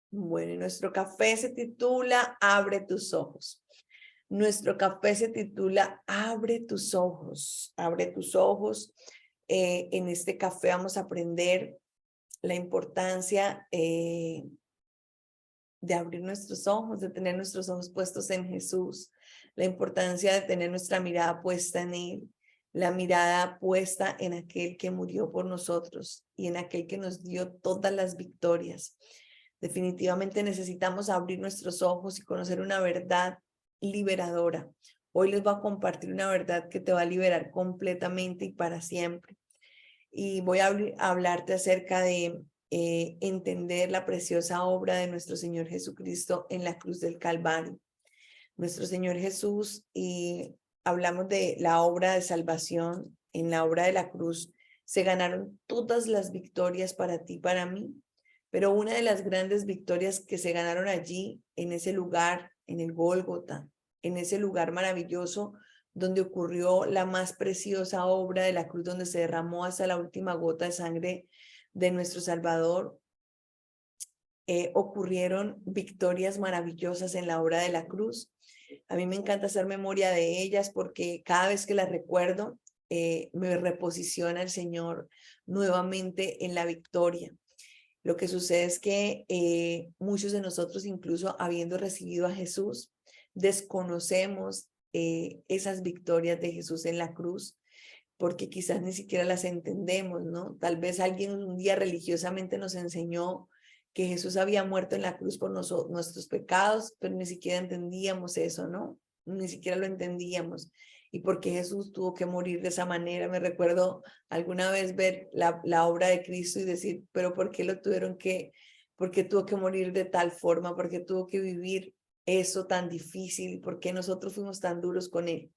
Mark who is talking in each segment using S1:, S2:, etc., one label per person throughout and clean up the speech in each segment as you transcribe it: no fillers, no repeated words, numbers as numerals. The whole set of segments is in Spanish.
S1: Bueno, y nuestro café se titula Abre tus ojos. Nuestro café se titula Abre tus ojos. Abre tus ojos. En este café vamos a aprender la importancia de abrir nuestros ojos, de tener nuestros ojos puestos en Jesús, la importancia de tener nuestra mirada puesta en Él, la mirada puesta en aquel que murió por nosotros y en aquel que nos dio todas las victorias. Definitivamente necesitamos abrir nuestros ojos y conocer una verdad liberadora. Hoy les voy a compartir una verdad que te va a liberar completamente y para siempre. Y voy a hablarte acerca de entender la preciosa obra de nuestro Señor Jesucristo en la cruz del Calvario. Nuestro Señor Jesús, y hablamos de la obra de salvación en la obra de la cruz, se ganaron todas las victorias para ti, para mí, pero una de las grandes victorias que se ganaron allí, en ese lugar, en el Gólgota, en ese lugar maravilloso donde ocurrió la más preciosa obra de la cruz, donde se derramó hasta la última gota de sangre de nuestro Salvador, ocurrieron victorias maravillosas en la obra de la cruz. A mí me encanta hacer memoria de ellas porque cada vez que las recuerdo, me reposiciona el Señor nuevamente en la victoria. Lo que sucede es que muchos de nosotros, incluso habiendo recibido a Jesús, desconocemos esas victorias de Jesús en la cruz, porque quizás ni siquiera las entendemos, ¿no? Tal vez alguien un día religiosamente nos enseñó que Jesús había muerto en la cruz por nuestros pecados, pero ni siquiera entendíamos eso, ¿no? Ni siquiera lo entendíamos. Y por qué Jesús tuvo que morir de esa manera. Me recuerdo alguna vez ver la obra de Cristo y decir, pero ¿por qué por qué tuvo que morir de tal forma? ¿Por qué tuvo que vivir eso tan difícil? ¿Por qué nosotros fuimos tan duros con él?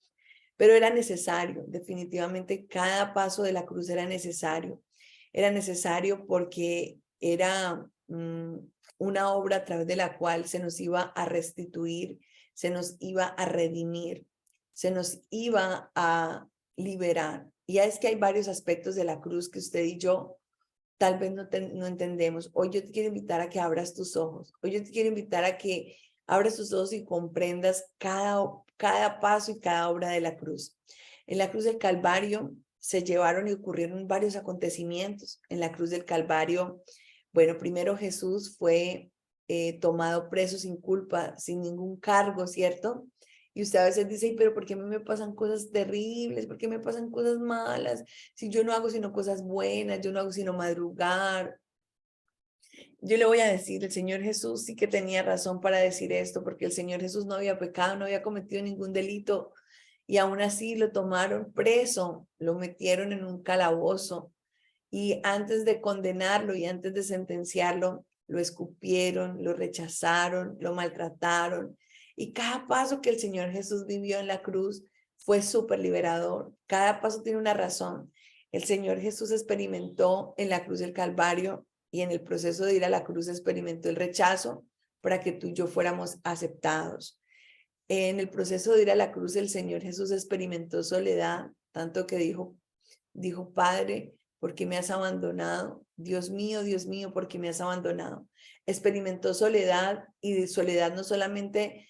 S1: Pero era necesario, definitivamente cada paso de la cruz era necesario porque era una obra a través de la cual se nos iba a restituir, se nos iba a redimir, se nos iba a liberar. Y ya es que hay varios aspectos de la cruz que usted y yo tal vez no entendemos. Hoy yo te quiero invitar a que abras tus ojos. Hoy yo te quiero invitar a que abras tus ojos y comprendas cada paso y cada obra de la cruz. En la cruz del Calvario se llevaron y ocurrieron varios acontecimientos. En la cruz del Calvario, bueno, primero Jesús fue tomado preso sin culpa, sin ningún cargo, ¿cierto? Y usted a veces dice, pero ¿por qué a mí me pasan cosas terribles? ¿Por qué me pasan cosas malas? Si yo no hago sino cosas buenas, yo no hago sino madrugar. Yo le voy a decir, el Señor Jesús sí que tenía razón para decir esto, porque el Señor Jesús no había pecado, no había cometido ningún delito, y aún así lo tomaron preso, lo metieron en un calabozo, y antes de condenarlo y antes de sentenciarlo, lo escupieron, lo rechazaron, lo maltrataron, y cada paso que el Señor Jesús vivió en la cruz fue súper liberador. Cada paso tiene una razón. El Señor Jesús experimentó en la cruz del Calvario y en el proceso de ir a la cruz experimentó el rechazo para que tú y yo fuéramos aceptados. En el proceso de ir a la cruz el Señor Jesús experimentó soledad, tanto que dijo, Padre, ¿por qué me has abandonado? Dios mío, ¿por qué me has abandonado? Experimentó soledad, y de soledad no solamente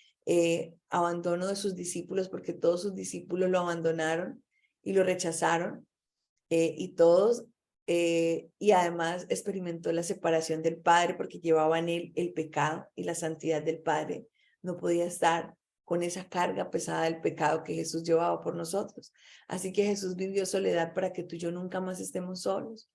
S1: abandono de sus discípulos, porque todos sus discípulos lo abandonaron y lo rechazaron, y además experimentó la separación del Padre porque llevaba en él el pecado y la santidad del Padre. No podía estar con esa carga pesada del pecado que Jesús llevaba por nosotros. Así que Jesús vivió soledad para que tú y yo nunca más estemos solos.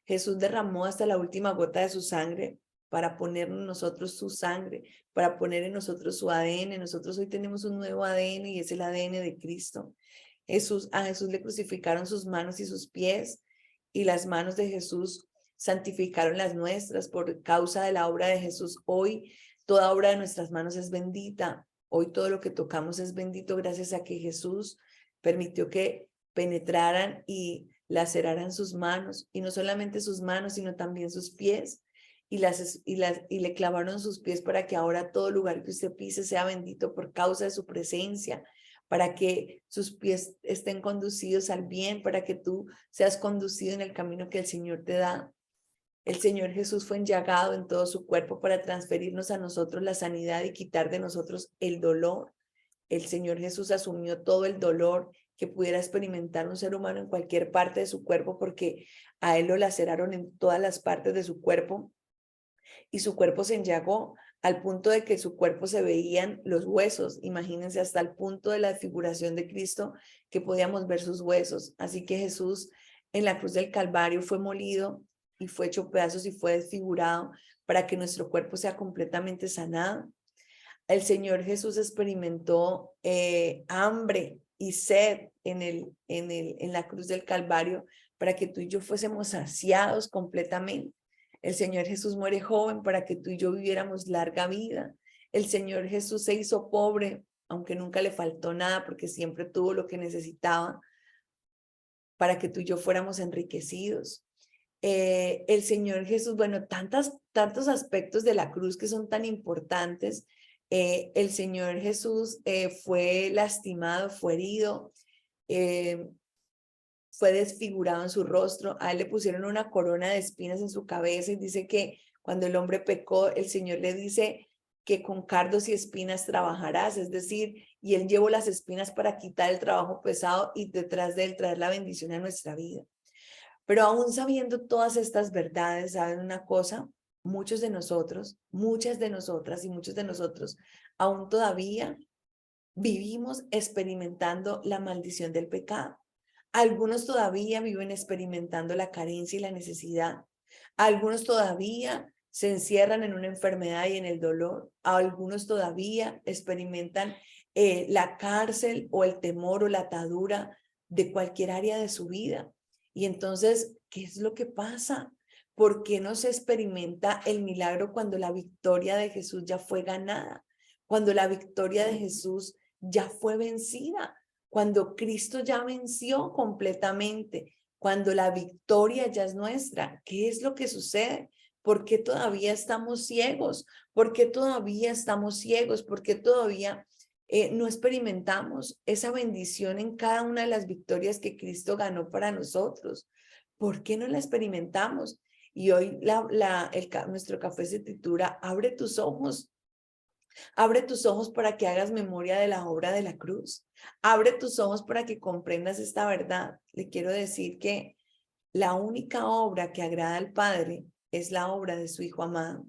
S1: Jesús derramó hasta la última gota de su sangre para poner en nosotros su sangre, para poner en nosotros su ADN. Nosotros hoy tenemos un nuevo ADN y es el ADN de Cristo. A Jesús le crucificaron sus manos y sus pies, y las manos de Jesús santificaron las nuestras por causa de la obra de Jesús. Hoy toda obra de nuestras manos es bendita. Hoy todo lo que tocamos es bendito gracias a que Jesús permitió que penetraran y laceraran sus manos, y no solamente sus manos, sino también sus pies, y le clavaron sus pies para que ahora todo lugar que usted pise sea bendito por causa de su presencia, para que sus pies estén conducidos al bien, para que tú seas conducido en el camino que el Señor te da. El Señor Jesús fue enllagado en todo su cuerpo para transferirnos a nosotros la sanidad y quitar de nosotros el dolor. El Señor Jesús asumió todo el dolor que pudiera experimentar un ser humano en cualquier parte de su cuerpo, porque a él lo laceraron en todas las partes de su cuerpo y su cuerpo se enllagó al punto de que su cuerpo se veían los huesos. Imagínense, hasta el punto de la figuración de Cristo que podíamos ver sus huesos. Así que Jesús en la cruz del Calvario fue molido y fue hecho pedazos y fue desfigurado para que nuestro cuerpo sea completamente sanado. El Señor Jesús experimentó hambre y sed en la cruz del Calvario para que tú y yo fuésemos saciados completamente. El Señor Jesús muere joven para que tú y yo viviéramos larga vida. El Señor Jesús se hizo pobre, aunque nunca le faltó nada, porque siempre tuvo lo que necesitaba para que tú y yo fuéramos enriquecidos. El Señor Jesús, bueno, tantos aspectos de la cruz que son tan importantes. El Señor Jesús fue lastimado, fue herido, fue desfigurado en su rostro. A él le pusieron una corona de espinas en su cabeza y dice que cuando el hombre pecó, el Señor le dice que con cardos y espinas trabajarás, es decir, y él llevó las espinas para quitar el trabajo pesado y detrás de él traer la bendición a nuestra vida. Pero aún sabiendo todas estas verdades, ¿saben una cosa? Muchos de nosotros, muchas de nosotras y muchos de nosotros aún todavía vivimos experimentando la maldición del pecado. Algunos todavía viven experimentando la carencia y la necesidad. Algunos todavía se encierran en una enfermedad y en el dolor. Algunos todavía experimentan la cárcel o el temor o la atadura de cualquier área de su vida. Y entonces, ¿qué es lo que pasa? ¿Por qué no se experimenta el milagro cuando la victoria de Jesús ya fue ganada? Cuando la victoria de Jesús ya fue vencida, cuando Cristo ya venció completamente, cuando la victoria ya es nuestra. ¿Qué es lo que sucede? ¿Por qué todavía estamos ciegos? ¿Por qué todavía estamos ciegos? ¿Por qué todavía no experimentamos esa bendición en cada una de las victorias que Cristo ganó para nosotros? ¿Por qué no la experimentamos? Y hoy nuestro café se titula Abre tus ojos. Abre tus ojos para que hagas memoria de la obra de la cruz. Abre tus ojos para que comprendas esta verdad. Le quiero decir que la única obra que agrada al Padre es la obra de su Hijo amado.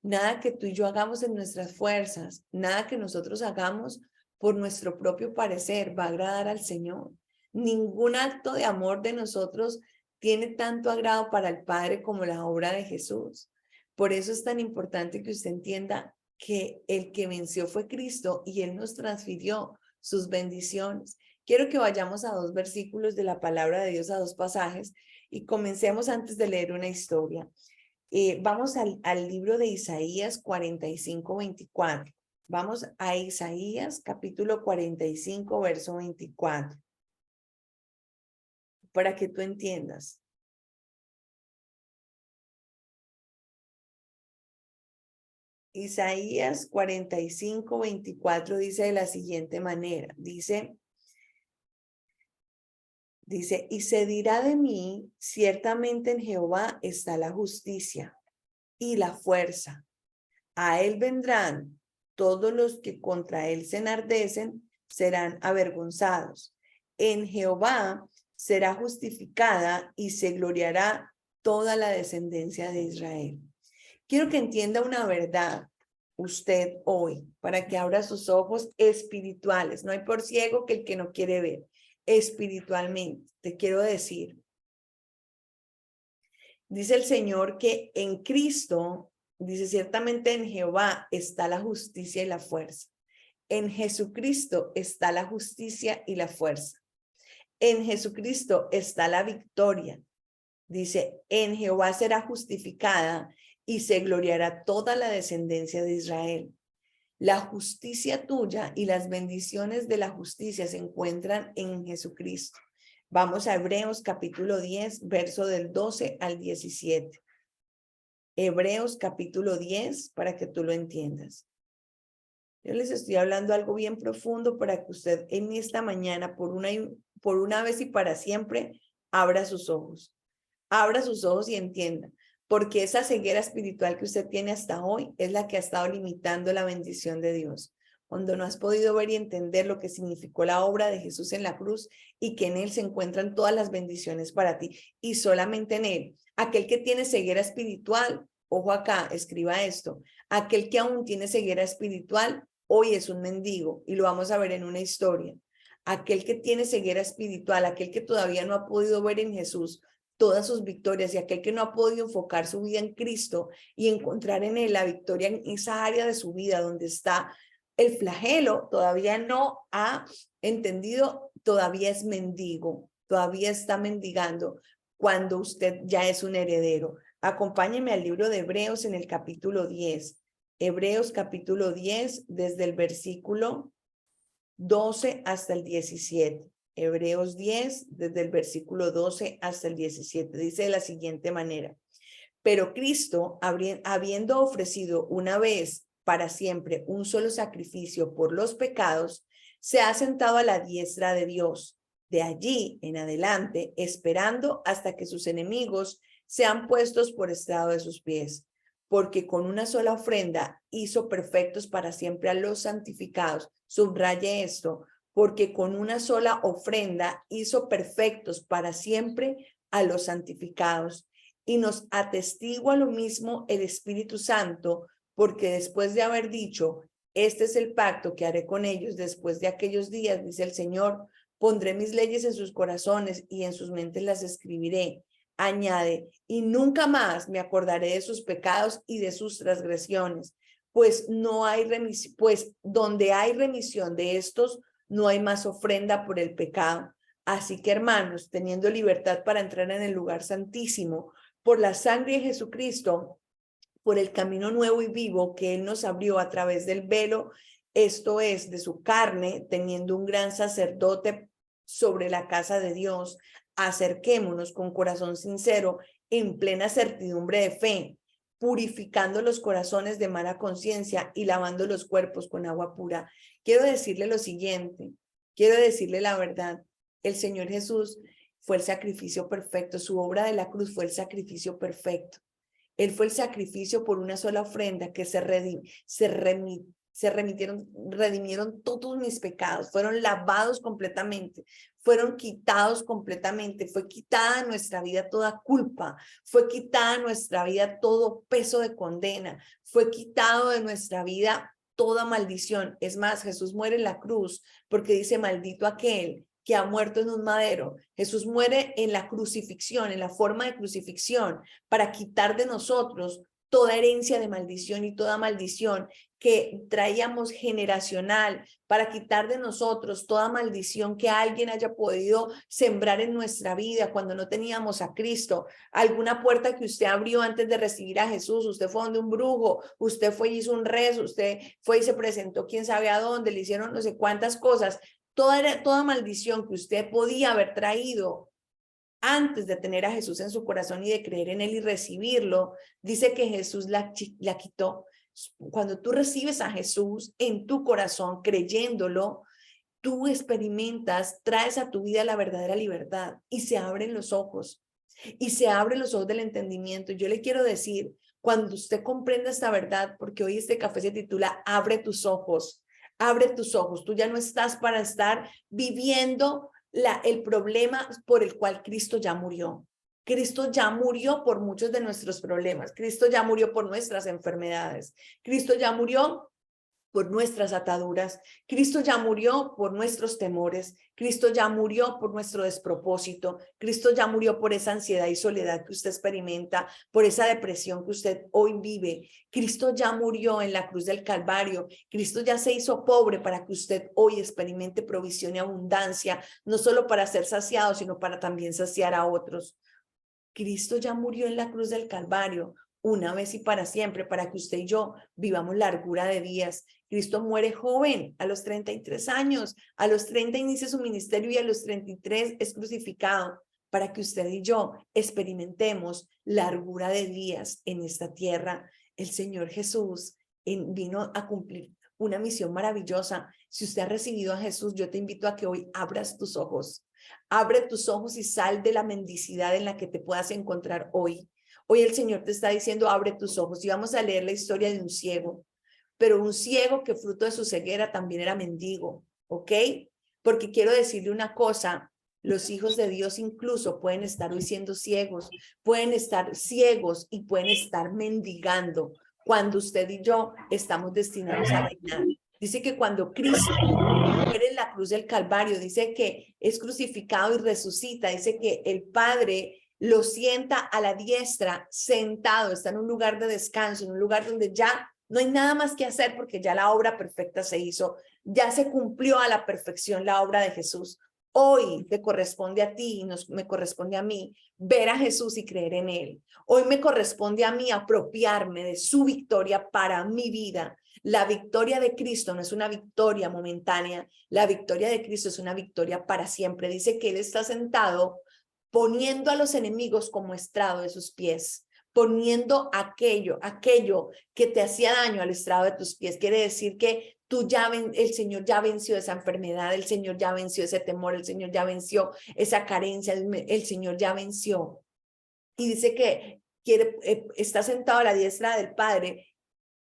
S1: Nada que tú y yo hagamos en nuestras fuerzas, nada que nosotros hagamos por nuestro propio parecer va a agradar al Señor. Ningún acto de amor de nosotros tiene tanto agrado para el Padre como la obra de Jesús. Por eso es tan importante que usted entienda que el que venció fue Cristo y Él nos transfirió sus bendiciones. Quiero que vayamos a 2 versículos de la palabra de Dios, a 2 pasajes, y comencemos antes de leer una historia. Vamos al libro de Isaías 45:24. Vamos a Isaías capítulo 45, verso 24, para que tú entiendas. Isaías 45:24 dice de la siguiente manera, dice, y se dirá de mí, ciertamente en Jehová está la justicia y la fuerza. A él vendrán todos los que contra él se enardecen, serán avergonzados. En Jehová será justificada y se gloriará toda la descendencia de Israel. Quiero que entienda una verdad usted hoy, para que abra sus ojos espirituales. No hay por ciego que el que no quiere ver. Espiritualmente, te quiero decir, dice el Señor que en Cristo, dice ciertamente en Jehová está la justicia y la fuerza. En Jesucristo está la justicia y la fuerza. En Jesucristo está la victoria. Dice, en Jehová será justificada y se gloriará toda la descendencia de Israel. La justicia tuya y las bendiciones de la justicia se encuentran en Jesucristo. Vamos a Hebreos capítulo 10, verso del 12 al 17. Hebreos capítulo 10, para que tú lo entiendas. Yo les estoy hablando algo bien profundo para que usted en esta mañana, por una vez y para siempre, abra sus ojos. Abra sus ojos y entienda. porque esa ceguera espiritual que usted tiene hasta hoy es la que ha estado limitando la bendición de Dios. Cuando no has podido ver y entender lo que significó la obra de Jesús en la cruz y que en Él se encuentran todas las bendiciones para ti y solamente en Él. Aquel que tiene ceguera espiritual, ojo acá, escriba esto, aquel que aún tiene ceguera espiritual, hoy es un mendigo y lo vamos a ver en una historia. Aquel que tiene ceguera espiritual, aquel que todavía no ha podido ver en Jesús todas sus victorias y aquel que no ha podido enfocar su vida en Cristo y encontrar en Él la victoria en esa área de su vida donde está el flagelo, todavía no ha entendido, todavía es mendigo, todavía está mendigando cuando usted ya es un heredero. Acompáñeme al libro de Hebreos en el capítulo 10. Hebreos capítulo 10, desde el versículo 12 hasta el 17. Hebreos 10, desde el versículo 12 hasta el 17. Dice de la siguiente manera: pero Cristo, habiendo ofrecido una vez para siempre un solo sacrificio por los pecados, se ha sentado a la diestra de Dios. De allí en adelante, esperando hasta que sus enemigos sean puestos por estrado de sus pies. Porque con una sola ofrenda hizo perfectos para siempre a los santificados. Subraye esto, porque con una sola ofrenda hizo perfectos para siempre a los santificados. Y nos atestigua lo mismo el Espíritu Santo, porque después de haber dicho, este es el pacto que haré con ellos después de aquellos días, dice el Señor, pondré mis leyes en sus corazones y en sus mentes las escribiré. Añade, y nunca más me acordaré de sus pecados y de sus transgresiones, pues no hay remisión, pues donde hay remisión de estos, no hay más ofrenda por el pecado. Así que, hermanos, teniendo libertad para entrar en el lugar santísimo, por la sangre de Jesucristo, por el camino nuevo y vivo que Él nos abrió a través del velo, esto es, de su carne, teniendo un gran sacerdote sobre la casa de Dios, acerquémonos con corazón sincero, en plena certidumbre de fe, purificando los corazones de mala conciencia y lavando los cuerpos con agua pura. Quiero decirle lo siguiente, quiero decirle la verdad, el Señor Jesús fue el sacrificio perfecto, su obra de la cruz fue el sacrificio perfecto. Él fue el sacrificio por una sola ofrenda que redimieron todos mis pecados, fueron lavados completamente, fueron quitados completamente, fue quitada en nuestra vida toda culpa, fue quitada en nuestra vida todo peso de condena, fue quitado de nuestra vida toda maldición. Es más, Jesús muere en la cruz porque dice, maldito aquel que ha muerto en un madero. Jesús muere en la crucifixión, en la forma de crucifixión, para quitar de nosotros toda herencia de maldición y toda maldición que traíamos generacional, para quitar de nosotros toda maldición que alguien haya podido sembrar en nuestra vida cuando no teníamos a Cristo. Alguna puerta que usted abrió antes de recibir a Jesús, usted fue donde un brujo, usted fue y hizo un rezo, usted fue y se presentó quién sabe a dónde, le hicieron no sé cuántas cosas. Toda maldición que usted podía haber traído antes de tener a Jesús en su corazón y de creer en Él y recibirlo, dice que Jesús la quitó. Cuando tú recibes a Jesús en tu corazón, creyéndolo, tú experimentas, traes a tu vida la verdadera libertad y se abren los ojos. Y se abren los ojos del entendimiento. Yo le quiero decir, cuando usted comprenda esta verdad, porque hoy este café se titula Abre tus ojos. Abre tus ojos, tú ya no estás para estar viviendo el problema por el cual Cristo ya murió. Cristo ya murió por muchos de nuestros problemas. Cristo ya murió por nuestras enfermedades. Cristo ya murió por nuestras ataduras. Cristo ya murió por nuestros temores. Cristo ya murió por nuestro despropósito. Cristo ya murió por esa ansiedad y soledad que usted experimenta, por esa depresión que usted hoy vive. Cristo ya murió en la cruz del Calvario. Cristo ya se hizo pobre para que usted hoy experimente provisión y abundancia, no solo para ser saciado, sino para también saciar a otros. Cristo ya murió en la cruz del Calvario una vez y para siempre, para que usted y yo vivamos largura de días. Cristo muere joven, a los 33 años, a los 30 inicia su ministerio y a los 33 es crucificado, para que usted y yo experimentemos largura de días en esta tierra. El Señor Jesús vino a cumplir una misión maravillosa. Si usted ha recibido a Jesús, yo te invito a que hoy abras tus ojos. Abre tus ojos y sal de la mendicidad en la que te puedas encontrar hoy. Hoy el Señor te está diciendo, abre tus ojos. Y vamos a leer la historia de un ciego, pero un ciego que fruto de su ceguera también era mendigo, ¿ok? Porque quiero decirle una cosa, los hijos de Dios incluso pueden estar hoy siendo ciegos, pueden estar ciegos y pueden estar mendigando cuando usted y yo estamos destinados a reinar. Dice que cuando Cristo muere en la cruz del Calvario, dice que es crucificado y resucita, dice que el Padre lo sienta a la diestra, sentado, está en un lugar de descanso, en un lugar donde ya no hay nada más que hacer porque ya la obra perfecta se hizo, ya se cumplió a la perfección la obra de Jesús. Hoy te corresponde a ti y me corresponde a mí ver a Jesús y creer en él. Hoy me corresponde a mí apropiarme de su victoria para mi vida. La victoria de Cristo no es una victoria momentánea, la victoria de Cristo es una victoria para siempre. Dice que Él está sentado poniendo a los enemigos como estrado de sus pies, poniendo aquello que te hacía daño al estrado de tus pies. Quiere decir que el Señor ya venció esa enfermedad, el Señor ya venció ese temor, el Señor ya venció esa carencia, el Señor ya venció. Y dice que está sentado a la diestra del Padre,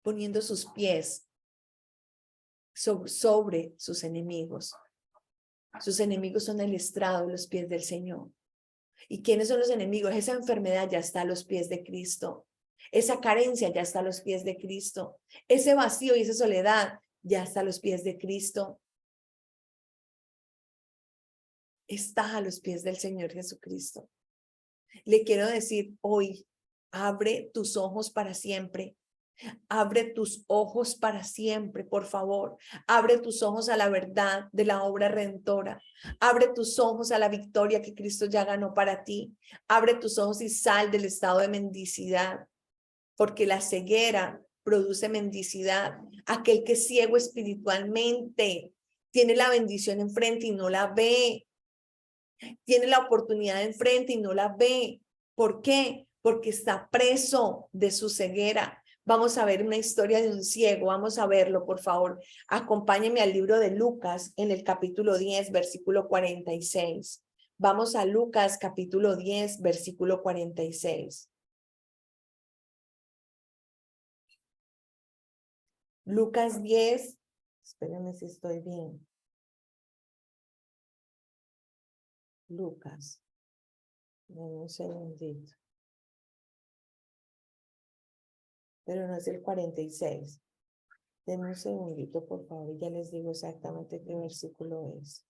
S1: poniendo sus pies sobre sus enemigos. Sus enemigos son el estrado de los pies del Señor. ¿Y quiénes son los enemigos? Esa enfermedad ya está a los pies de Cristo. Esa carencia ya está a los pies de Cristo. Ese vacío y esa soledad ya está a los pies de Cristo. Está a los pies del Señor Jesucristo. Le quiero decir hoy, abre tus ojos para siempre. Abre tus ojos para siempre, por favor. Abre tus ojos a la verdad de la obra redentora. Abre tus ojos a la victoria que Cristo ya ganó para ti. Abre tus ojos y sal del estado de mendicidad, porque la ceguera produce mendicidad. Aquel que es ciego espiritualmente tiene la bendición enfrente y no la ve. Tiene la oportunidad enfrente y no la ve. ¿Por qué? Porque está preso de su ceguera. Vamos a ver una historia de un ciego. Vamos a verlo, por favor. Acompáñenme al libro de Lucas en el capítulo 10, versículo 46. Vamos a Lucas, capítulo 10, versículo 46. Lucas 10, espérenme si estoy bien. Lucas, un segundito. Pero no es el 46. Denme un segundito, por favor, y ya les digo exactamente qué versículo es.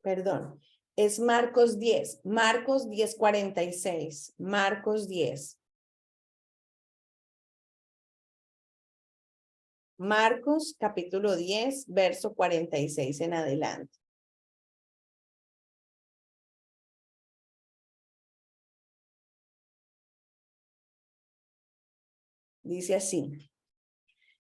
S1: Perdón, es Marcos 10, Marcos 10, 46, Marcos 10. Marcos capítulo 10, verso 46 en adelante. Dice así,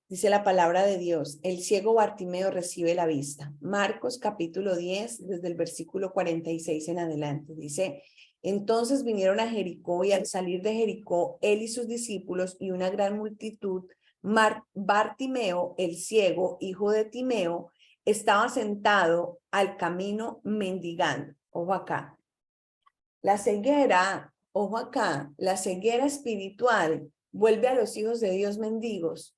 S1: dice la palabra de Dios, el ciego Bartimeo recibe la vista. Marcos capítulo 10, desde el versículo 46 en adelante. Dice, entonces vinieron a Jericó y al salir de Jericó, él y sus discípulos y una gran multitud, Bartimeo, el ciego, hijo de Timeo, estaba sentado al camino mendigando. Ojo acá. La ceguera, ojo acá, la ceguera espiritual vuelve a los hijos de Dios mendigos.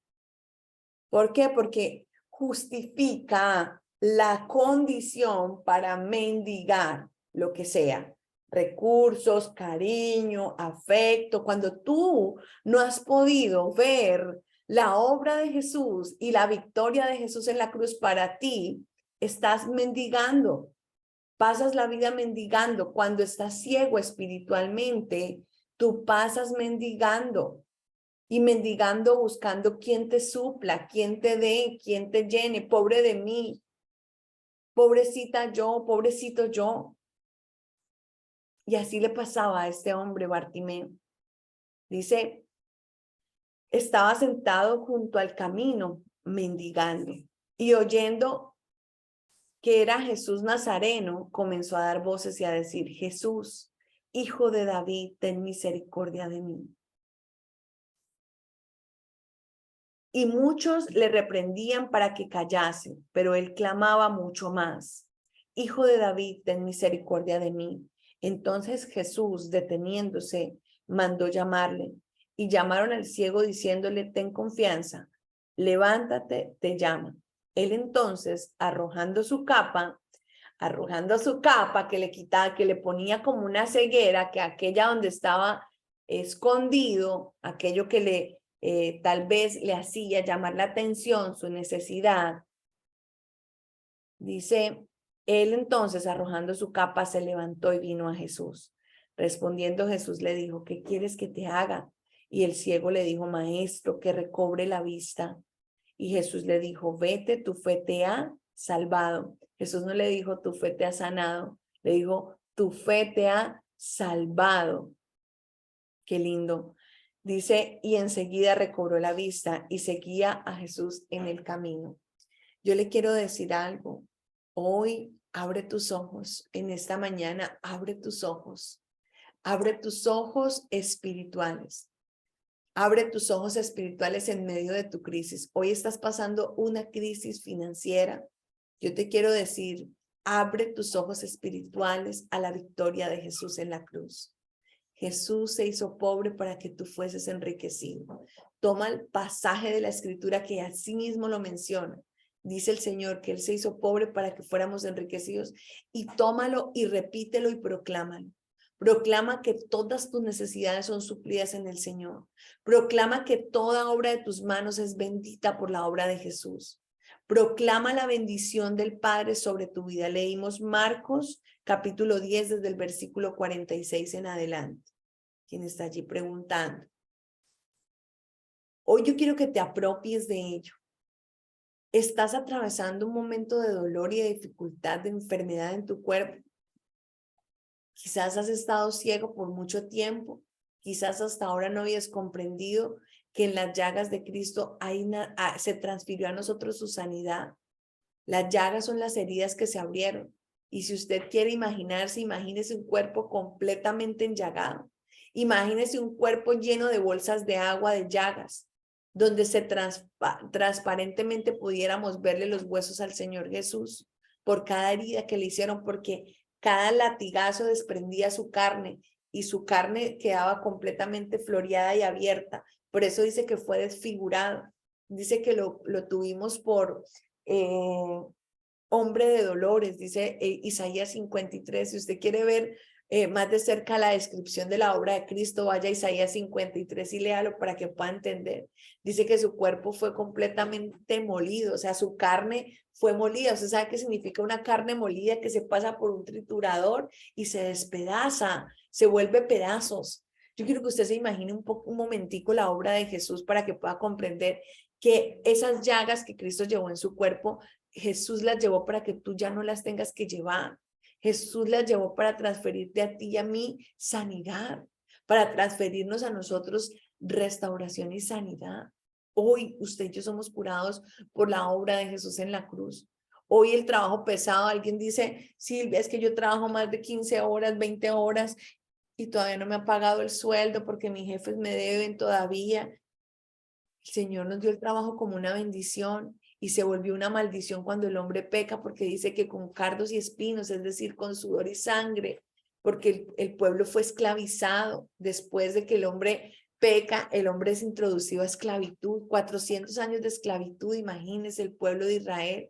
S1: ¿Por qué? Porque justifica la condición para mendigar lo que sea. Recursos, cariño, afecto. Cuando tú no has podido ver la obra de Jesús y la victoria de Jesús en la cruz para ti, estás mendigando. Pasas la vida mendigando. Cuando estás ciego espiritualmente, tú pasas mendigando. Y mendigando, buscando quien te supla, quien te dé, quien te llene. Pobre de mí, pobrecita yo, pobrecito yo. Y así le pasaba a este hombre Bartimeo. Dice, estaba sentado junto al camino mendigando. Y oyendo que era Jesús Nazareno, comenzó a dar voces y a decir: Jesús, hijo de David, ten misericordia de mí. Y muchos le reprendían para que callase, pero él clamaba mucho más: Hijo de David, ten misericordia de mí. Entonces Jesús, deteniéndose, mandó llamarle, y llamaron al ciego diciéndole: ten confianza, levántate, te llama. Él entonces, arrojando su capa que le quitaba, que le ponía como una ceguera, que aquella donde estaba escondido, aquello que tal vez le hacía llamar la atención, su necesidad. Dice, él entonces, arrojando su capa, se levantó y vino a Jesús. Respondiendo Jesús le dijo: ¿qué quieres que te haga? Y el ciego le dijo: Maestro, que recobre la vista. Y Jesús le dijo: vete, tu fe te ha salvado. Jesús no le dijo: tu fe te ha sanado, le dijo: tu fe te ha salvado. Qué lindo. Dice, y enseguida recobró la vista y seguía a Jesús en el camino. Yo le quiero decir algo. Hoy abre tus ojos. En esta mañana abre tus ojos. Abre tus ojos espirituales. Abre tus ojos espirituales en medio de tu crisis. Hoy estás pasando una crisis financiera. Yo te quiero decir, abre tus ojos espirituales a la victoria de Jesús en la cruz. Jesús se hizo pobre para que tú fueses enriquecido. Toma el pasaje de la escritura que así mismo lo menciona. Dice el Señor que Él se hizo pobre para que fuéramos enriquecidos, y tómalo y repítelo y proclámalo. Proclama que todas tus necesidades son suplidas en el Señor. Proclama que toda obra de tus manos es bendita por la obra de Jesús. Proclama la bendición del Padre sobre tu vida. Leímos Marcos capítulo 10 desde el versículo 46 en adelante. ¿Quién está allí preguntando? Hoy yo quiero que te apropies de ello. ¿Estás atravesando un momento de dolor y de dificultad, de enfermedad en tu cuerpo? Quizás has estado ciego por mucho tiempo. Quizás hasta ahora no habías comprendido que en las llagas de Cristo se transfirió a nosotros su sanidad. Las llagas son las heridas que se abrieron. Y si usted quiere imaginarse, imagínese un cuerpo completamente enllagado. Imagínese un cuerpo lleno de bolsas de agua, de llagas, donde transparentemente pudiéramos verle los huesos al Señor Jesús por cada herida que le hicieron, porque cada latigazo desprendía su carne y su carne quedaba completamente floreada y abierta. Por eso dice que fue desfigurado. Dice que lo tuvimos por hombre de dolores, dice Isaías 53. Si usted quiere ver más de cerca la descripción de la obra de Cristo, vaya a Isaías 53 y léalo para que pueda entender. Dice que su cuerpo fue completamente molido, o sea, su carne fue molida. ¿Usted sabe qué significa una carne molida? Que se pasa por un triturador y se despedaza, se vuelve pedazos. Yo quiero que usted se imagine un momentico la obra de Jesús para que pueda comprender que esas llagas que Cristo llevó en su cuerpo, Jesús las llevó para que tú ya no las tengas que llevar. Jesús las llevó para transferirte a ti y a mí sanidad, para transferirnos a nosotros restauración y sanidad. Hoy usted y yo somos curados por la obra de Jesús en la cruz. Hoy el trabajo pesado, alguien dice: Silvia, es que yo trabajo más de 15 horas, 20 horas y todavía no me ha pagado el sueldo porque mis jefes me deben todavía. El Señor nos dio el trabajo como una bendición y se volvió una maldición cuando el hombre peca, porque dice que con cardos y espinos, es decir, con sudor y sangre, porque el pueblo fue esclavizado. Después de que el hombre peca, el hombre es introducido a esclavitud, 400 años de esclavitud, imagínese el pueblo de Israel.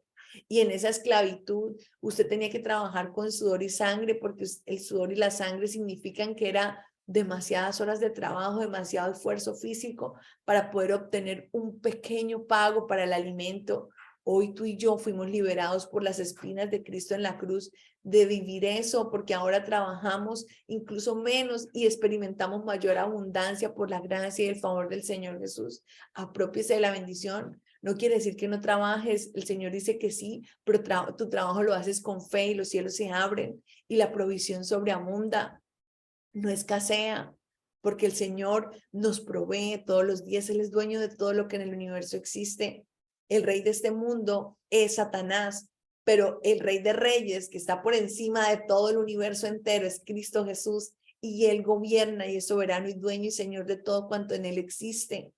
S1: Y en esa esclavitud usted tenía que trabajar con sudor y sangre, porque el sudor y la sangre significan que era demasiadas horas de trabajo, demasiado esfuerzo físico para poder obtener un pequeño pago para el alimento. Hoy tú y yo fuimos liberados por las espinas de Cristo en la cruz de vivir eso, porque ahora trabajamos incluso menos y experimentamos mayor abundancia por la gracia y el favor del Señor Jesús. Aprópiese de la bendición. No quiere decir que no trabajes. El Señor dice que sí, pero tu trabajo lo haces con fe y los cielos se abren y la provisión sobreabunda. No escasea, porque el Señor nos provee todos los días. Él es dueño de todo lo que en el universo existe. El rey de este mundo es Satanás, pero el Rey de Reyes, que está por encima de todo el universo entero, es Cristo Jesús, y Él gobierna y es soberano y dueño y Señor de todo cuanto en Él existe.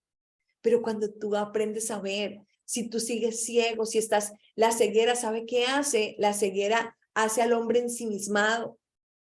S1: Pero cuando tú aprendes a ver, si tú sigues ciego, si estás, la ceguera, ¿sabe qué hace? La ceguera hace al hombre ensimismado.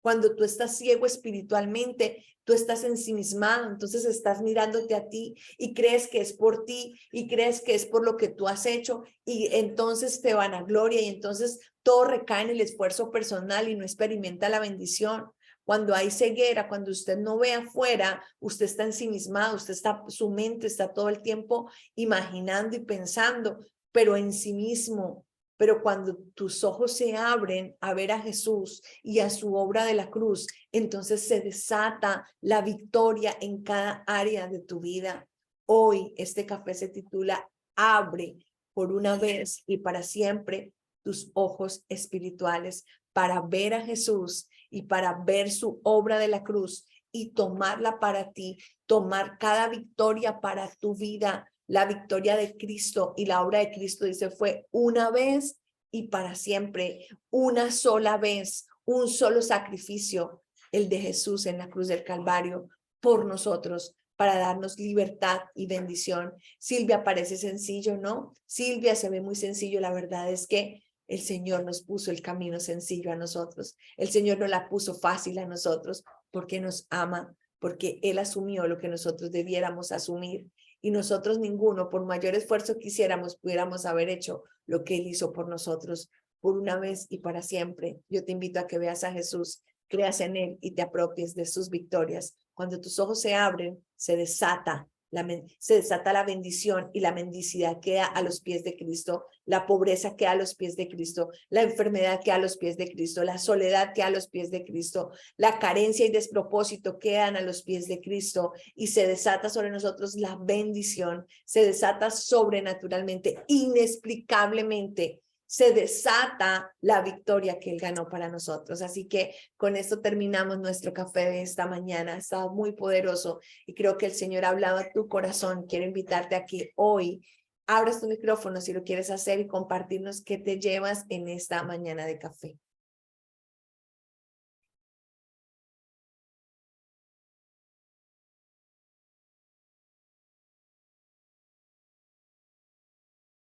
S1: Cuando tú estás ciego espiritualmente, tú estás ensimismado, entonces estás mirándote a ti y crees que es por ti y crees que es por lo que tú has hecho y entonces te vanagloria y entonces todo recae en el esfuerzo personal y no experimenta la bendición. Cuando hay ceguera, cuando usted no ve afuera, usted está ensimismado, su mente está todo el tiempo imaginando y pensando, pero en sí mismo. Pero cuando tus ojos se abren a ver a Jesús y a su obra de la cruz, entonces se desata la victoria en cada área de tu vida. Hoy este café se titula Abre por una vez y para siempre tus ojos espirituales para ver a Jesús y para ver su obra de la cruz y tomarla para ti, tomar cada victoria para tu vida. La victoria de Cristo y la obra de Cristo, dice, fue una vez y para siempre, una sola vez, un solo sacrificio, el de Jesús en la cruz del Calvario por nosotros, para darnos libertad y bendición. Silvia, parece sencillo, ¿no? Silvia, se ve muy sencillo. La verdad es que el Señor nos puso el camino sencillo a nosotros. El Señor nos la puso fácil a nosotros porque nos ama, porque Él asumió lo que nosotros debiéramos asumir. Y nosotros ninguno, por mayor esfuerzo que hiciéramos, pudiéramos haber hecho lo que Él hizo por nosotros, por una vez y para siempre. Yo te invito a que veas a Jesús, creas en Él y te apropies de sus victorias. Cuando tus ojos se abren, se desata la bendición y la mendicidad queda a los pies de Cristo, la pobreza queda a los pies de Cristo, la enfermedad queda a los pies de Cristo, la soledad queda a los pies de Cristo, la carencia y despropósito quedan a los pies de Cristo y se desata sobre nosotros la bendición, se desata sobrenaturalmente, inexplicablemente. Se desata la victoria que Él ganó para nosotros. Así que con esto terminamos nuestro café de esta mañana. Ha estado muy poderoso y creo que el Señor ha hablado a tu corazón. Quiero invitarte a que hoy abras tu micrófono si lo quieres hacer y compartirnos qué te llevas en esta mañana de café.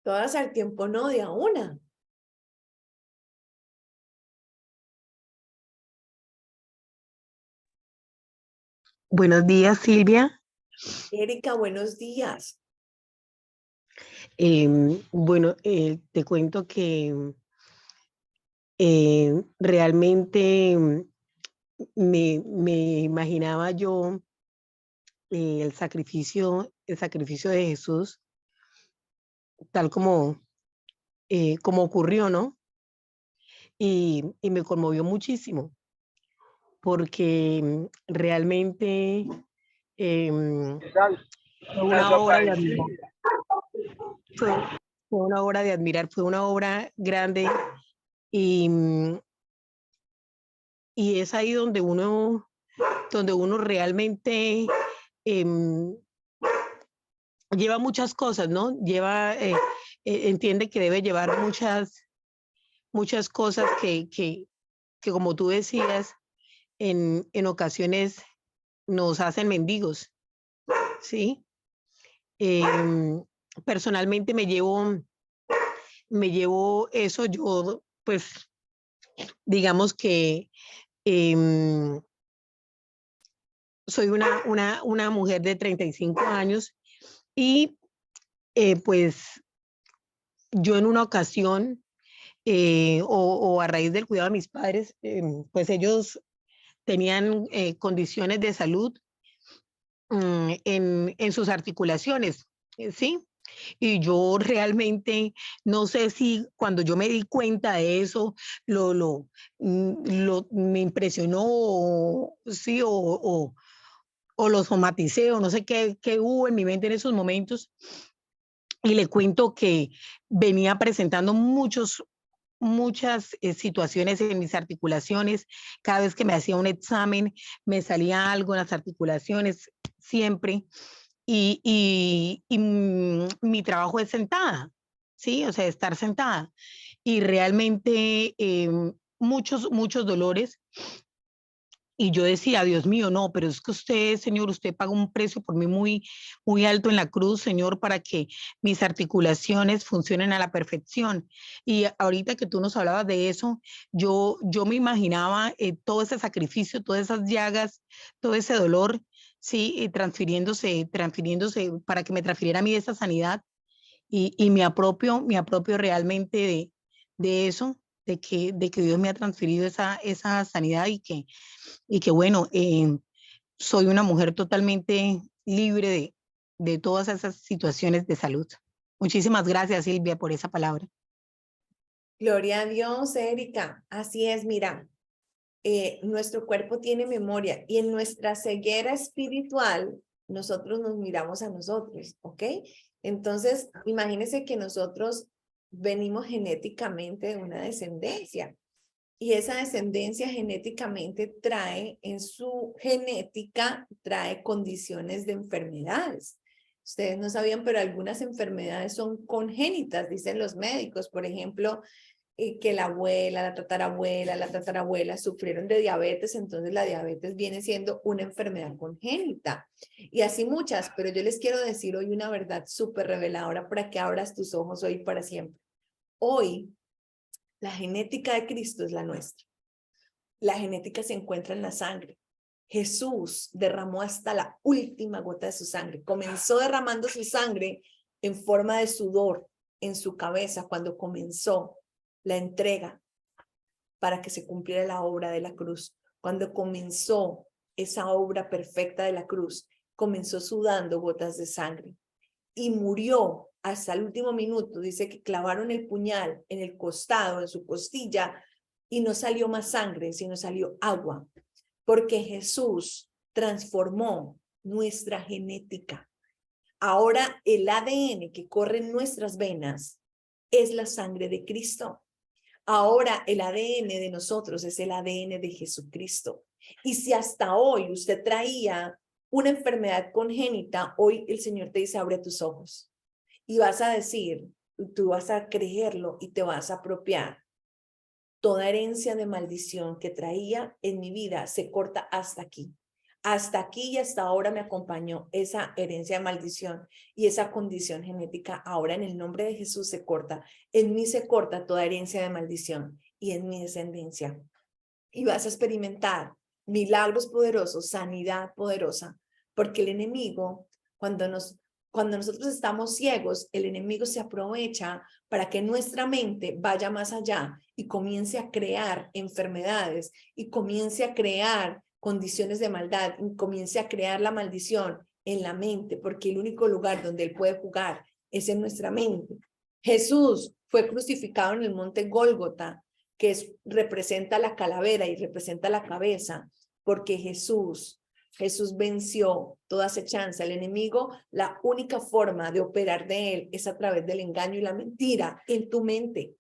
S1: Todas al tiempo, no de a una.
S2: Buenos días, Silvia.
S1: Erika, buenos días.
S2: Bueno, te cuento que realmente me imaginaba yo el sacrificio de Jesús, tal como ocurrió, ¿no? Y me conmovió muchísimo, porque realmente fue una obra de admirar, fue, fue una obra de admirar, fue una obra grande y, y es ahí donde uno realmente em, lleva muchas cosas, ¿no? Entiende que debe llevar muchas cosas que como tú decías, en ocasiones nos hacen mendigos, ¿sí? Em, Personalmente me llevo eso, yo pues digamos que em, soy una mujer de 35 años y pues yo en una ocasión, o a raíz del cuidado de mis padres, pues ellos tenían condiciones de salud en sus articulaciones, ¿sí? Y yo realmente no sé si cuando yo me di cuenta de eso, me impresionó, sí, o lo somaticé, o no sé qué hubo en mi mente en esos momentos. Y le cuento que venía presentando muchas situaciones en mis articulaciones. Cada vez que me hacía un examen, me salía algo en las articulaciones, siempre. Mi trabajo es sentada. ¿sí? O sea, estar sentada. Y realmente muchos dolores. Y yo decía, Dios mío, no, pero es que usted, Señor, usted paga un precio por mí muy alto en la cruz, Señor, para que mis articulaciones funcionen a la perfección. Y ahorita que tú nos hablabas de eso, yo me imaginaba todo ese sacrificio, todas esas llagas, todo ese dolor, sí, transfiriéndose para que me transfiriera a mí esa sanidad y me apropio realmente de eso, de que Dios me ha transferido esa sanidad y que bueno, soy una mujer totalmente libre de todas esas situaciones de salud. Muchísimas gracias, Silvia, por esa palabra.
S1: Gloria a Dios, Erika. Así es, mira, nuestro cuerpo tiene memoria y en nuestra ceguera espiritual nosotros nos miramos a nosotros, ¿ok? Entonces, imagínense que nosotros venimos genéticamente de una descendencia y esa descendencia genéticamente trae, en su genética, trae condiciones de enfermedades. Ustedes no sabían, pero algunas enfermedades son congénitas, dicen los médicos. Por ejemplo, que la abuela, la tatarabuela sufrieron de diabetes, entonces la diabetes viene siendo una enfermedad congénita. Y así muchas, pero yo les quiero decir hoy una verdad súper reveladora para que abras tus ojos hoy y para siempre. Hoy, la genética de Cristo es la nuestra. La genética se encuentra en la sangre. Jesús derramó hasta la última gota de su sangre. Comenzó derramando su sangre en forma de sudor en su cabeza cuando comenzó la entrega para que se cumpliera la obra de la cruz. Cuando comenzó esa obra perfecta de la cruz, comenzó sudando gotas de sangre y murió hasta el último minuto. Dice que clavaron el puñal en el costado, en su costilla, y no salió más sangre, sino salió agua, porque Jesús transformó nuestra genética. Ahora el ADN que corre en nuestras venas es la sangre de Cristo. Ahora el ADN de nosotros es el ADN de Jesucristo. Y si hasta hoy usted traía una enfermedad congénita, hoy el Señor te dice, abre tus ojos. Y vas a decir, tú vas a creerlo y te vas a apropiar. Toda herencia de maldición que traía en mi vida se corta hasta aquí. Hasta aquí y hasta ahora me acompañó esa herencia de maldición y esa condición genética. Ahora en el nombre de Jesús se corta. En mí se corta toda herencia de maldición y en mi descendencia. Y vas a experimentar milagros poderosos, sanidad poderosa, porque el enemigo, cuando nosotros estamos ciegos, el enemigo se aprovecha para que nuestra mente vaya más allá y comience a crear enfermedades y comience a crear condiciones de maldad y comience a crear la maldición en la mente, porque el único lugar donde él puede jugar es en nuestra mente. Jesús fue crucificado en el monte Gólgota, que representa la calavera y representa la cabeza, porque Jesús venció toda acechanza. El enemigo, la única forma de operar de él es a través del engaño y la mentira en tu mente,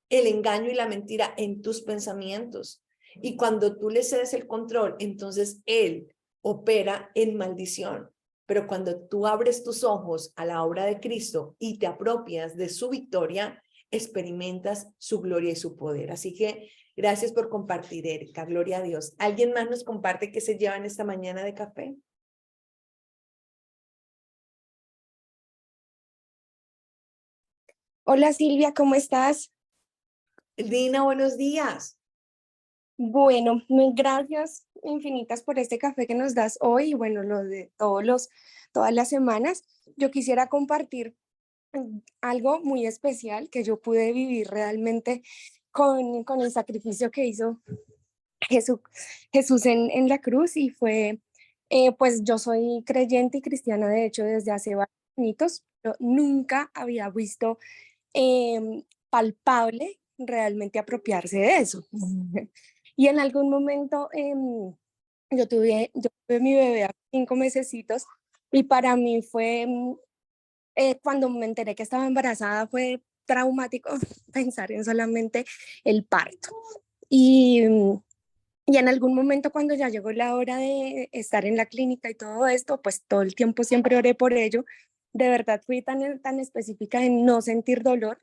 S1: el engaño y la mentira en tus pensamientos. Y cuando tú le cedes el control, entonces él opera en maldición. Pero cuando tú abres tus ojos a la obra de Cristo y te apropias de su victoria, experimentas su gloria y su poder. Así que gracias por compartir, Erika. Gloria a Dios. ¿Alguien más nos comparte qué se lleva en esta mañana de café?
S3: Hola Silvia, ¿cómo estás?
S1: Dina, buenos días.
S3: Bueno, gracias infinitas por este café que nos das hoy y bueno, lo de todas las semanas. Yo quisiera compartir algo muy especial que yo pude vivir realmente con el sacrificio que hizo Jesús, Jesús en la cruz y fue, pues yo soy creyente y cristiana de hecho desde hace varios añitos, pero nunca había visto palpable realmente apropiarse de eso. Y en algún momento yo tuve mi bebé a 5 mesecitos y para mí fue, cuando me enteré que estaba embarazada, fue traumático pensar en solamente el parto. Y en algún momento cuando ya llegó la hora de estar en la clínica y todo esto, pues todo el tiempo siempre oré por ello. de verdad fui tan específica en no sentir dolor.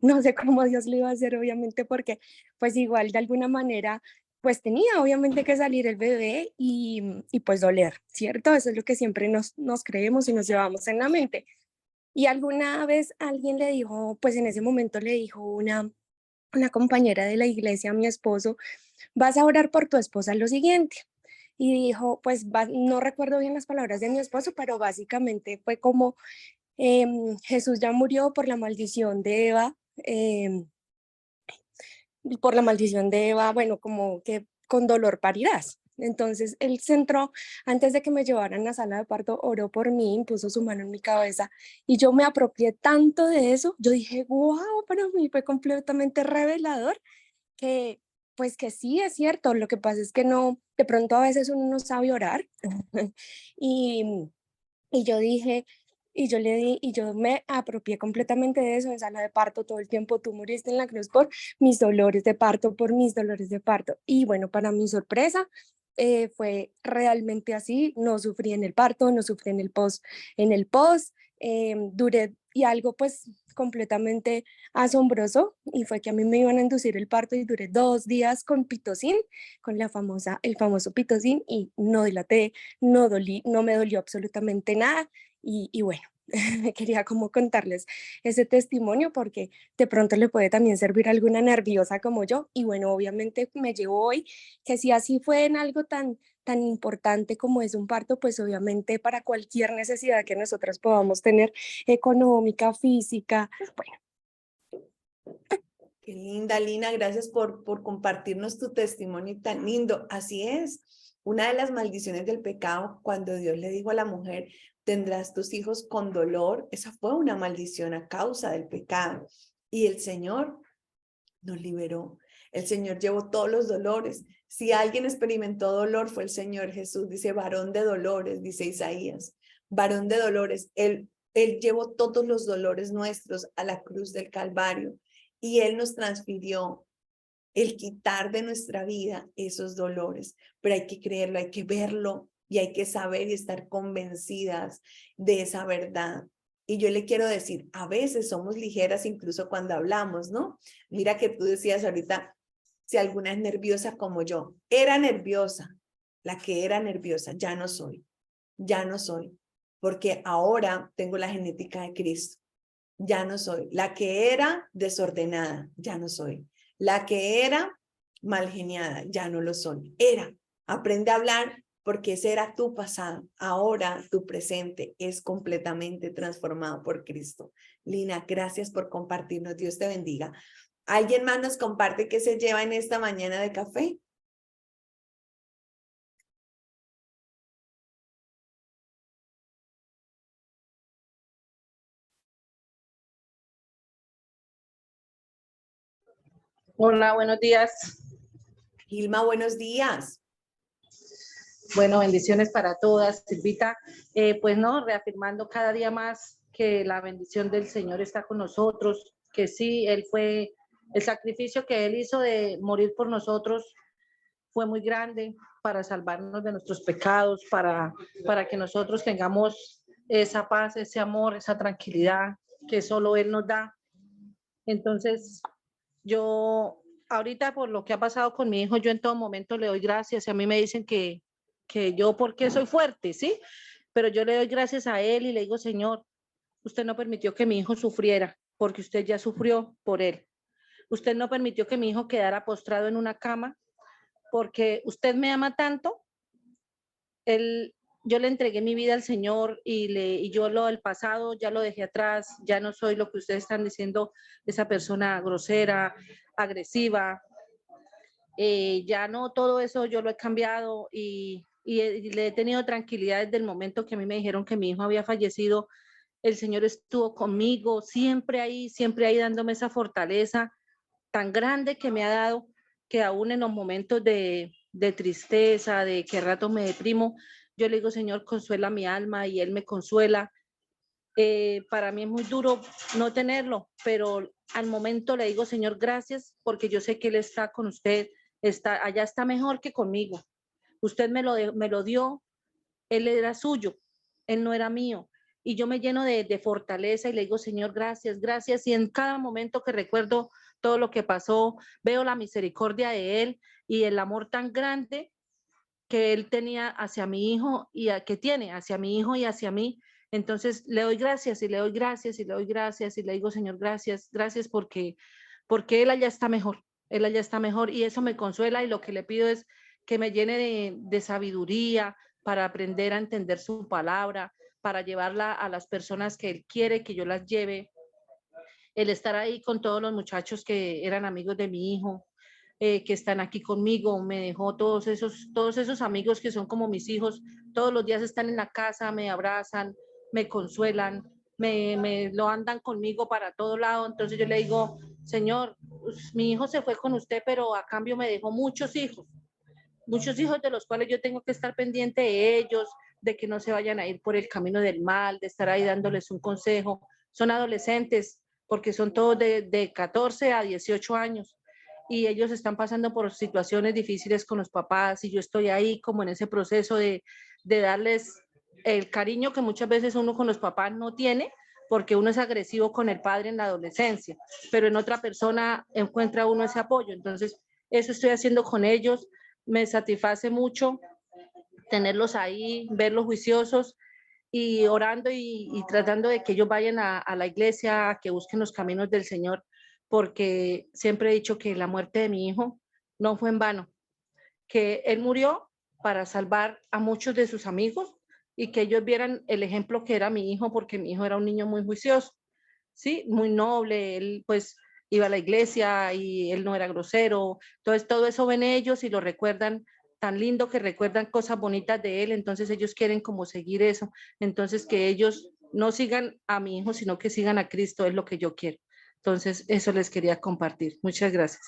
S3: No sé cómo Dios lo iba a hacer, obviamente, porque pues igual de alguna manera, pues tenía obviamente que salir el bebé y pues doler, ¿cierto? Eso es lo que siempre nos creemos y nos llevamos en la mente. Y alguna vez alguien le dijo, pues en ese momento le dijo una compañera de la iglesia a mi esposo, vas a orar por tu esposa lo siguiente. Y dijo, pues no recuerdo bien las palabras de mi esposo, pero básicamente fue como, Jesús ya murió por la maldición de Eva, por la maldición de Eva, bueno, como que con dolor parirás. Entonces él se entró, antes de que me llevaran a la sala de parto, oró por mí, puso su mano en mi cabeza y yo me apropié tanto de eso, yo dije, wow, para mí fue completamente revelador que pues que sí es cierto, lo que pasa es que no, de pronto a veces uno no sabe orar y, y yo dije, y yo le di, y yo me apropié completamente de eso en sala de parto todo el tiempo. Tú muriste en la cruz por mis dolores de parto, por mis dolores de parto. Y bueno, para mi sorpresa, fue realmente así. No sufrí en el parto, no sufrí en el post, duré, y algo pues completamente asombroso, y fue que a mí me iban a inducir el parto y duré 2 días con pitocin, con el famoso pitocin, y no dilaté, no me dolió absolutamente nada y bueno, quería como contarles ese testimonio porque de pronto le puede también servir a alguna nerviosa como yo. Y bueno, obviamente me llevo hoy que si así fue en algo tan importante como es un parto, pues obviamente para cualquier necesidad que nosotras podamos tener, económica, física, bueno.
S1: Qué linda, Lina, gracias por compartirnos tu testimonio tan lindo. Así es, una de las maldiciones del pecado, cuando Dios le dijo a la mujer, tendrás tus hijos con dolor, esa fue una maldición a causa del pecado. Y el Señor nos liberó. El Señor llevó todos los dolores. Si alguien experimentó dolor, fue el Señor Jesús. Dice, varón de dolores, dice Isaías. Varón de dolores. Él llevó todos los dolores nuestros a la cruz del Calvario y Él nos transfirió el quitar de nuestra vida esos dolores. Pero hay que creerlo, hay que verlo y hay que saber y estar convencidas de esa verdad. Y yo le quiero decir, a veces somos ligeras incluso cuando hablamos, ¿no? Mira que tú decías ahorita, si alguna es nerviosa como yo, era nerviosa, la que era nerviosa, ya no soy, porque ahora tengo la genética de Cristo, ya no soy, la que era desordenada, ya no soy, la que era mal geniada, ya no lo soy, aprende a hablar porque ese era tu pasado, ahora tu presente es completamente transformado por Cristo. Lina, gracias por compartirnos, Dios te bendiga. ¿Alguien más nos comparte qué se lleva en esta mañana de café?
S4: Hola, buenos días.
S1: Gilma, buenos días.
S4: Bueno, bendiciones para todas, Silvita. Pues no, reafirmando cada día más que la bendición del Señor está con nosotros, que sí, Él fue, el sacrificio que Él hizo de morir por nosotros fue muy grande para salvarnos de nuestros pecados, para que nosotros tengamos esa paz, ese amor, esa tranquilidad que solo Él nos da. Entonces, yo ahorita por lo que ha pasado con mi hijo, yo en todo momento le doy gracias. A mí me dicen que yo porque soy fuerte, ¿sí? Pero yo le doy gracias a él y le digo, Señor, usted no permitió que mi hijo sufriera, porque usted ya sufrió por él. Usted no permitió que mi hijo quedara postrado en una cama, porque usted me ama tanto. Él, yo le entregué mi vida al Señor y yo el pasado ya lo dejé atrás, ya no soy lo que ustedes están diciendo, esa persona grosera, agresiva, ya no, todo eso yo lo he cambiado y le he tenido tranquilidad desde el momento que a mí me dijeron que mi hijo había fallecido. El Señor estuvo conmigo, siempre ahí dándome esa fortaleza tan grande que me ha dado, que aún en los momentos de tristeza, de que a rato me deprimo, yo le digo, Señor, consuela mi alma y Él me consuela. Para mí es muy duro no tenerlo, pero al momento le digo, Señor, gracias, porque yo sé que Él está con usted, allá está mejor que conmigo. Usted me lo dio, Él era suyo, Él no era mío. y yo me lleno de fortaleza y le digo, Señor, gracias, gracias. Y en cada momento que recuerdo todo lo que pasó, veo la misericordia de Él y el amor tan grande que Él tenía hacia mi hijo que tiene hacia mi hijo y hacia mí. Entonces le doy gracias y le doy gracias y le doy gracias y le digo, Señor, gracias, gracias porque Él allá está mejor, Él allá está mejor y eso me consuela y lo que le pido es que me llene de sabiduría para aprender a entender su palabra, para llevarla a las personas que Él quiere que yo las lleve, el estar ahí con todos los muchachos que eran amigos de mi hijo, que están aquí conmigo, me dejó todos esos amigos que son como mis hijos, todos los días están en la casa, me abrazan, me consuelan, me lo andan conmigo para todo lado. Entonces yo le digo, Señor, pues, mi hijo se fue con usted, pero a cambio me dejó muchos hijos de los cuales yo tengo que estar pendiente de ellos, de que no se vayan a ir por el camino del mal, de estar ahí dándoles un consejo. Son adolescentes, porque son todos de 14 a 18 años y ellos están pasando por situaciones difíciles con los papás y yo estoy ahí como en ese proceso de darles el cariño que muchas veces uno con los papás no tiene porque uno es agresivo con el padre en la adolescencia, pero en otra persona encuentra uno ese apoyo. Entonces, eso estoy haciendo con ellos. Me satisface mucho tenerlos ahí, verlos juiciosos y orando y tratando de que ellos vayan a la iglesia, que busquen los caminos del Señor, porque siempre he dicho que la muerte de mi hijo no fue en vano, que él murió para salvar a muchos de sus amigos y que ellos vieran el ejemplo que era mi hijo, porque mi hijo era un niño muy juicioso, ¿sí? Muy noble, él pues iba a la iglesia y él no era grosero. Entonces todo eso ven ellos y lo recuerdan tan lindo que recuerdan cosas bonitas de él, entonces ellos quieren como seguir eso, entonces que ellos no sigan a mi hijo, sino que sigan a Cristo, es lo que yo quiero. Entonces eso les quería compartir. Muchas gracias.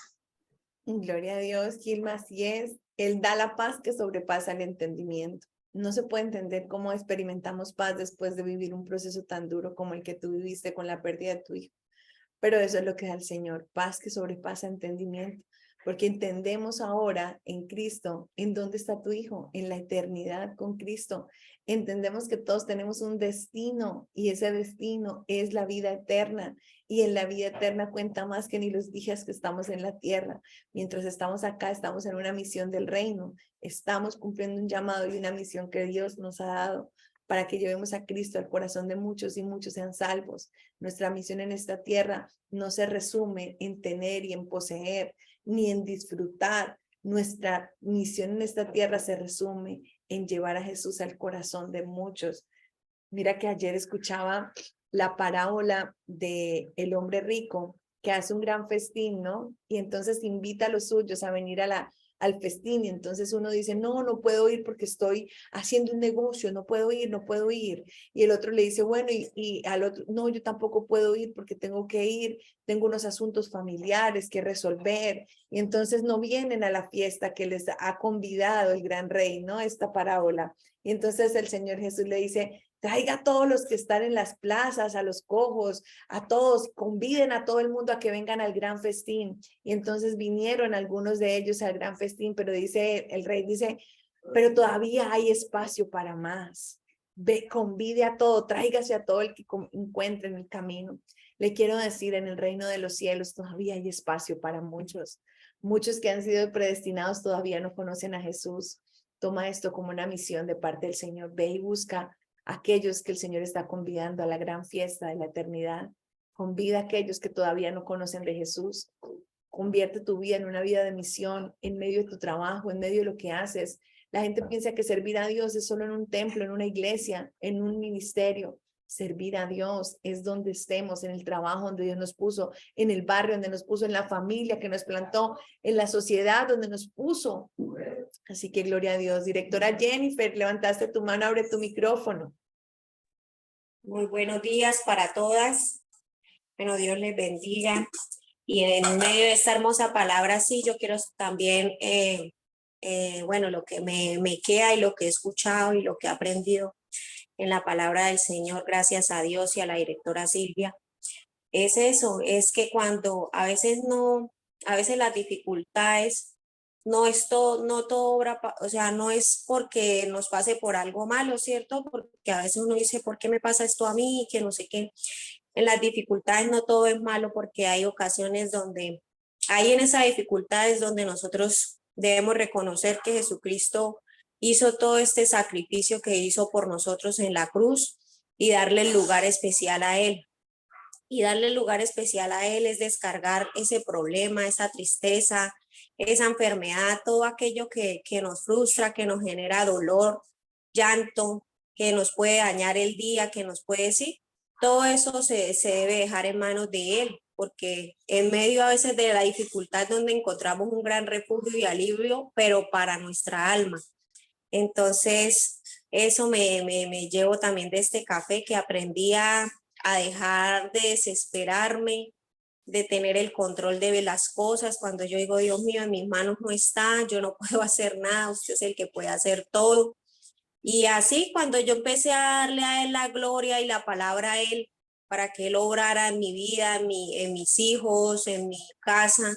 S1: Gloria a Dios, Gilma, así es. Él da la paz que sobrepasa el entendimiento. No se puede entender cómo experimentamos paz después de vivir un proceso tan duro como el que tú viviste con la pérdida de tu hijo. Pero eso es lo que da el Señor, paz que sobrepasa entendimiento, porque entendemos ahora en Cristo en dónde está tu hijo, en la eternidad con Cristo. Entendemos que todos tenemos un destino y ese destino es la vida eterna. Y en la vida eterna cuenta más que ni los días que estamos en la tierra. Mientras estamos acá, estamos en una misión del reino. Estamos cumpliendo un llamado y una misión que Dios nos ha dado para que llevemos a Cristo al corazón de muchos y muchos sean salvos. Nuestra misión en esta tierra no se resume en tener y en poseer, ni en disfrutar. Nuestra misión en esta tierra se resume en llevar a Jesús al corazón de muchos. Mira que ayer escuchaba la parábola de el hombre rico que hace un gran festín, ¿no? Y entonces invita a los suyos a venir al festín y entonces uno dice, no, no puedo ir porque estoy haciendo un negocio, no puedo ir, no puedo ir. Y el otro le dice, bueno, y al otro, no, yo tampoco puedo ir porque tengo que ir, tengo unos asuntos familiares que resolver. Y entonces no vienen a la fiesta que les ha convidado el gran rey, ¿no? Esta parábola. Y entonces el Señor Jesús le dice, traiga a todos los que están en las plazas, a los cojos, a todos, conviden a todo el mundo a que vengan al gran festín. Y entonces vinieron algunos de ellos al gran festín, pero dice, el rey dice, pero todavía hay espacio para más. Ve, convide a todo, tráigase a todo el que encuentre en el camino. Le quiero decir, en el reino de los cielos todavía hay espacio para muchos. Muchos que han sido predestinados todavía no conocen a Jesús. Toma esto como una misión de parte del Señor. Ve y busca a aquellos que el Señor está convidando a la gran fiesta de la eternidad. Convida a aquellos que todavía no conocen de Jesús. Convierte tu vida en una vida de misión, en medio de tu trabajo, en medio de lo que haces. La gente piensa que servir a Dios es solo en un templo, en una iglesia, en un ministerio. Servir a Dios es donde estemos, en el trabajo donde Dios nos puso, en el barrio donde nos puso, en la familia que nos plantó, en la sociedad donde nos puso. Así que gloria a Dios. Directora Jennifer, levantaste tu mano, abre tu micrófono.
S5: Muy buenos días para todas. Bueno, Dios les bendiga. Y en medio de esta hermosa palabra, sí, yo quiero también, bueno, lo que me queda y lo que he escuchado y lo que he aprendido en la palabra del Señor, gracias a Dios y a la directora Silvia, es eso, es que cuando a veces las dificultades no todo obra, o sea, no es porque nos pase por algo malo, ¿cierto? Porque a veces uno dice, ¿por qué me pasa esto a mí? Que no sé qué. En las dificultades no todo es malo porque hay ocasiones donde, ahí en esas dificultades donde nosotros debemos reconocer que Jesucristo hizo todo este sacrificio que hizo por nosotros en la cruz y darle el lugar especial a Él. Y darle el lugar especial a Él es descargar ese problema, esa tristeza, esa enfermedad, todo aquello que nos frustra, que nos genera dolor, llanto, que nos puede dañar el día, que nos puede decir. Todo eso se debe dejar en manos de Él, porque en medio a veces de la dificultad donde encontramos un gran refugio y alivio, pero para nuestra alma. Entonces, eso me llevo también de este café, que aprendí a dejar de desesperarme, de tener el control de las cosas. Cuando yo digo, Dios mío, en mis manos no está, yo no puedo hacer nada, usted es el que puede hacer todo. Y así, cuando yo empecé a darle a Él la gloria y la palabra a Él, para que Él obrara en mi vida, en mis hijos, en mi casa,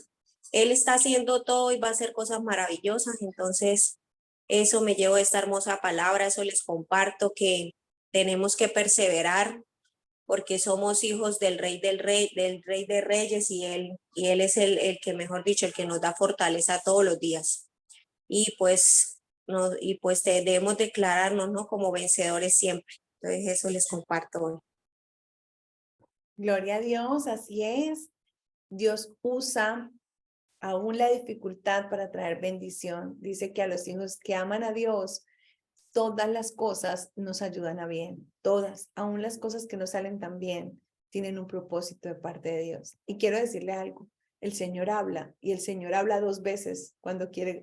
S5: Él está haciendo todo y va a hacer cosas maravillosas. Entonces, eso me llevo de esta hermosa palabra, eso les comparto, que tenemos que perseverar porque somos hijos del Rey de Reyes, y él es el que, mejor dicho, el que nos da fortaleza todos los días. Y pues, debemos declararnos, ¿no?, como vencedores siempre. Entonces eso les comparto hoy.
S1: Gloria a Dios, así es. Dios usa aún la dificultad para traer bendición. Dice que a los hijos que aman a Dios, todas las cosas nos ayudan a bien. Todas, aún las cosas que no salen tan bien, tienen un propósito de parte de Dios. Y quiero decirle algo. El Señor habla, y el Señor habla 2 veces cuando quiere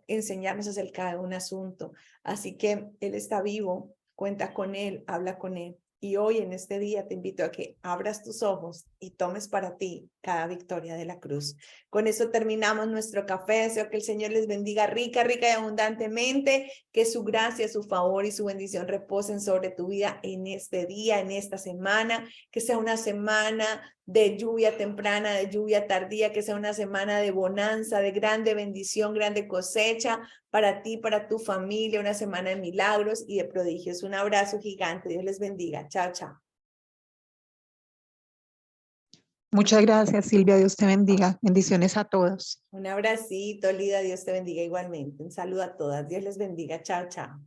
S1: enseñarnos acerca de un asunto. Así que Él está vivo, cuenta con Él, habla con Él. Y hoy en este día te invito a que abras tus ojos y tomes para ti cada victoria de la cruz. Con eso terminamos nuestro café. Deseo que el Señor les bendiga rica y abundantemente, que su gracia, su favor y su bendición reposen sobre tu vida en este día, en esta semana, que sea una semana de lluvia temprana, de lluvia tardía, que sea una semana de bonanza, de grande bendición, grande cosecha para ti, para tu familia, una semana de milagros y de prodigios. Un abrazo gigante. Dios les bendiga. Chao, chao.
S6: Muchas gracias, Silvia. Dios te bendiga. Bendiciones a todos.
S1: Un abracito, Lida. Dios te bendiga igualmente. Un saludo a todas. Dios les bendiga. Chao, chao.